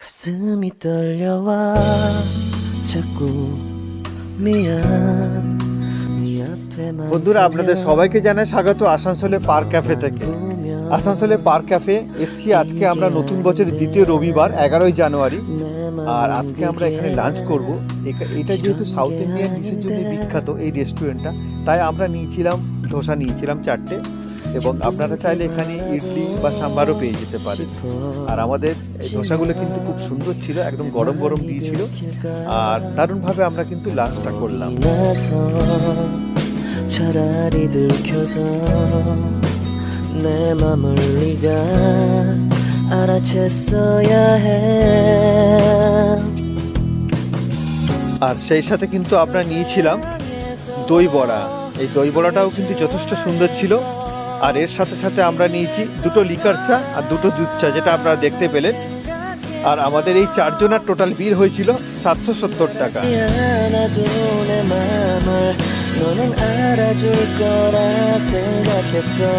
가슴이 떨려와 자꾸 미안 네 앞에만 বন্ধুরা আপনাদের সবাইকে জানাই স্বাগত আসানসোলে পার্ক ক্যাফে থেকে। আসানসোলে পার্ক ক্যাফে এসছি আজকে আমরা নতুন বছরের দ্বিতীয় রবিবার 11ই জানুয়ারি। আর আজকে আমরা এখানে লাঞ্চ করব। এটা যেহেতু সাউথ ইন্ডিয়ান ডিশের জন্য বিখ্যাত এই রেস্টুরেন্টটা, তাই আমরা ধোসা নিয়েছিলাম 4টে, এবং আপনারা চাইলে এখানে ইডলি বা সাম্বারও পেয়ে যেতে পারেন। আর আমাদের এই ধোসাগুলো কিন্তু খুব সুন্দর ছিল, একদম গরম গরম দিয়েছিল, আর দারুণভাবে আমরা কিন্তু লাঞ্চটা করলাম। 차라리 들켜서 내 맘을 네가 알아챘어야 해। আর সেই সাথে কিন্তু আমরা নিয়েছিলাম দই বড়া। এই দই বড়াটাও কিন্তু যথেষ্ট সুন্দর ছিল। আর এর সাথে সাথে আমরা নিয়েছি 2টো লিকার চা আর 2টো দুধ চা, যেটা আপনারা দেখতে পেলেন। আর আমাদের এই 4 জনের টোটাল বিল হয়েছিল 770 টাকা। 너는 알아줄 거라 생각했어